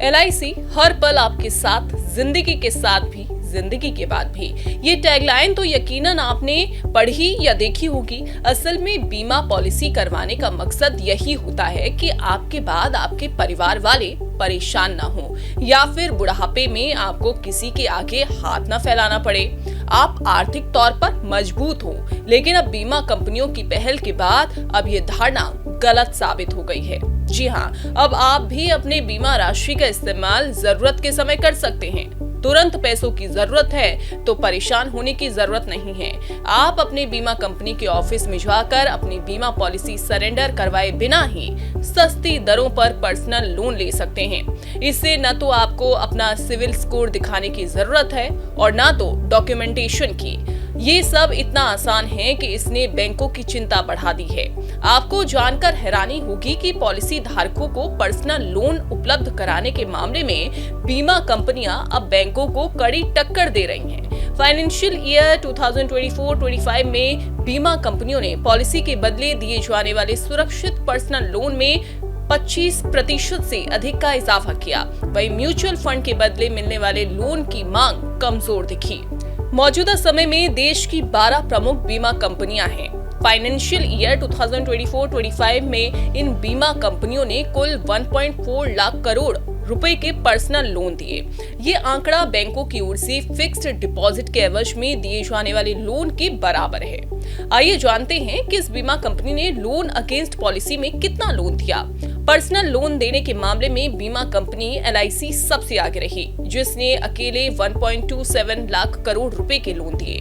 LIC हर पल आपके साथ, जिंदगी के साथ भी, जिंदगी के बाद भी। ये टैगलाइन तो यकीनन आपने पढ़ी या देखी होगी। असल में बीमा पॉलिसी करवाने का मकसद यही होता है कि आपके बाद आपके परिवार वाले परेशान ना हो या फिर बुढ़ापे में आपको किसी के आगे हाथ ना फैलाना पड़े। आप आर्थिक तौर पर मजबूत हो। लेकिन अब बीमा कंपनियों की पहल के बाद अब ये धारणा गलत साबित हो गई है। जी हाँ, अब आप भी अपने बीमा राशि का इस्तेमाल जरूरत के समय कर सकते हैं। तुरंत पैसों की जरूरत है तो परेशान होने की जरूरत नहीं है। आप अपने बीमा कंपनी के ऑफिस में जाकर अपनी बीमा पॉलिसी सरेंडर करवाए बिना ही सस्ती दरों पर पर्सनल लोन ले सकते हैं। इससे न तो आपको अपना सिविल स्कोर दिखाने की जरूरत है और न तो डॉक्यूमेंटेशन की। ये सब इतना आसान है कि इसने बैंकों की चिंता बढ़ा दी है। आपको जानकर हैरानी होगी कि पॉलिसी धारकों को पर्सनल लोन उपलब्ध कराने के मामले में बीमा कंपनियां अब बैंकों को कड़ी टक्कर दे रही हैं। फाइनेंशियल ईयर 2024-25 में बीमा कंपनियों ने पॉलिसी के बदले दिए जाने वाले सुरक्षित पर्सनल लोन में 25% से अधिक का इजाफा किया। वहीं म्यूचुअल फंड के बदले मिलने वाले लोन की मांग कमजोर दिखी। मौजूदा समय में देश की 12 प्रमुख बीमा कंपनियां हैं। फाइनेंशियल ईयर 2024-25 में इन बीमा कंपनियों ने कुल 1.4 लाख करोड़ रुपए के पर्सनल लोन दिए। ये आंकड़ा बैंकों की ओर से फिक्स्ड डिपॉजिट के एवज में दिए जाने वाले लोन के बराबर है। आइए जानते हैं कि इस बीमा कंपनी ने लोन अगेंस्ट पॉलिसी में कितना लोन दिया। पर्सनल लोन देने के मामले में बीमा कंपनी LIC सबसे आगे रही, जिसने अकेले 1.27 लाख करोड़ रुपए के लोन दिए।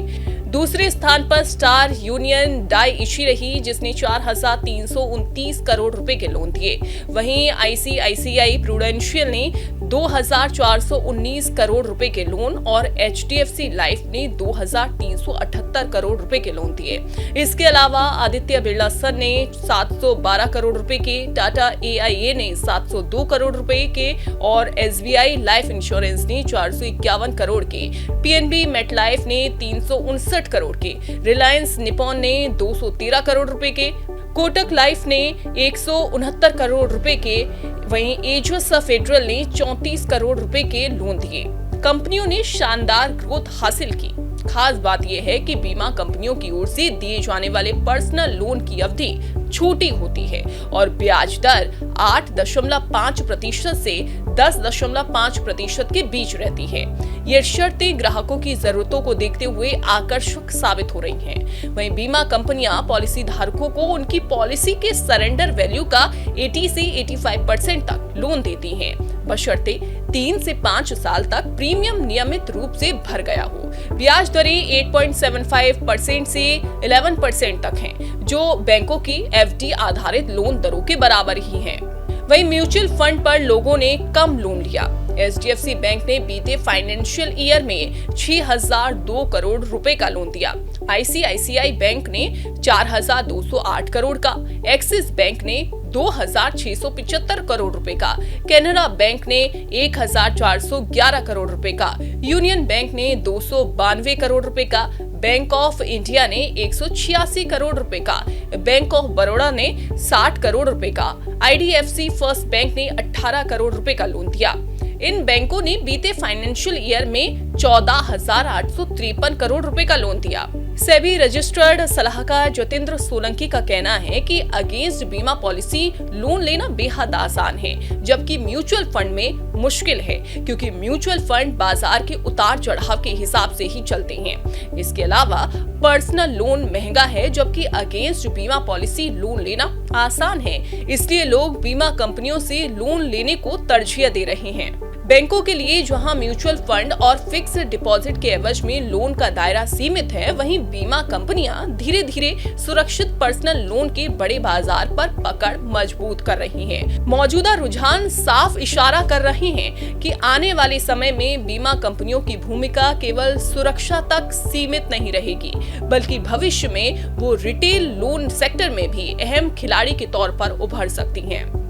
दूसरे स्थान पर स्टार यूनियन डाई-इशी रही, जिसने 4,329 करोड़ रुपए के लोन दिए। वहीं ICICI प्रूडेंशियल ने 2,419 करोड़ रुपए के लोन और HDFC लाइफ ने 2,378 करोड़ रुपए के लोन दिए। इसके अलावा आदित्य बिरला सन ने 712 करोड़ रुपए के, टाटा AIA ने 702 करोड़ रुपए के और SBI लाइफ इंश्योरेंस ने 451 करोड़ के, PNB मेटलाइफ ने 359 करोड़ के, रिलायंस निपॉन ने 213 करोड़ रुपए के, कोटक लाइफ ने 169 करोड़ रुपए के, वहीं एजस फेडरल ने 34 करोड़ रुपए के लोन दिए। कंपनियों ने शानदार ग्रोथ हासिल की। खास बात यह है कि बीमा कंपनियों की ओर से दिए जाने वाले पर्सनल लोन की अवधि छोटी होती है और ब्याज दर 8.5% से 10.5% के बीच रहती है। ये शर्तें ग्राहकों की जरूरतों को देखते हुए आकर्षक साबित हो रही हैं। वहीं बीमा कंपनियां पॉलिसी धारकों को उनकी पॉलिसी के सरेंडर वैल्यू का 80 से 85% तक लोन देती हैं, बशर्ते 3 से 5 साल तक प्रीमियम नियमित रूप से भर गया हो। ब्याज दरें 8.75% से 11% तक हैं, जो बैंकों की FD आधारित लोन दरों के बराबर ही हैं। वहीं म्यूचुअल फंड पर लोगों ने कम लोन लिया। HDFC बैंक ने बीते फाइनेंशियल ईयर में 6,002 करोड़ रुपए का लोन दिया। ICICI बैंक ने 4,208 करोड़ का, एक्सिस बैंक ने 2,675 करोड़ रुपए का, कैनरा बैंक ने 1,411 करोड़ रुपए का, यूनियन बैंक ने 292 करोड़ रुपए का, बैंक ऑफ इंडिया ने 186 करोड़ रुपए का, बैंक ऑफ बड़ौदा ने 60 करोड़ रुपए का, IDFC फर्स्ट बैंक ने 18 करोड़ रुपए का लोन दिया। इन बैंकों ने बीते फाइनेंशियल ईयर में 14,853 करोड़ रुपए का लोन दिया। सेबी रजिस्टर्ड सलाहकार ज्योतिंद्र सोलंकी का कहना है कि अगेंस्ट बीमा पॉलिसी लोन लेना बेहद आसान है, जबकि म्यूचुअल फंड में मुश्किल है, क्योंकि म्यूचुअल फंड बाजार के उतार चढ़ाव के हिसाब से ही चलते हैं। इसके अलावा पर्सनल लोन महंगा है, जबकि अगेंस्ट बीमा पॉलिसी लोन लेना आसान है। इसलिए लोग बीमा कंपनियों से लोन लेने को तरजीह दे रहे हैं। बैंकों के लिए जहां म्यूचुअल फंड और फिक्स्ड डिपॉजिट के एवज में लोन का दायरा सीमित है, वहीं बीमा कंपनियां धीरे धीरे सुरक्षित पर्सनल लोन के बड़े बाजार पर पकड़ मजबूत कर रही हैं। मौजूदा रुझान साफ इशारा कर रहे हैं कि आने वाले समय में बीमा कंपनियों की भूमिका केवल सुरक्षा तक सीमित नहीं रहेगी, बल्कि भविष्य में वो रिटेल लोन सेक्टर में भी अहम खिलाड़ी के तौर पर उभर सकती हैं।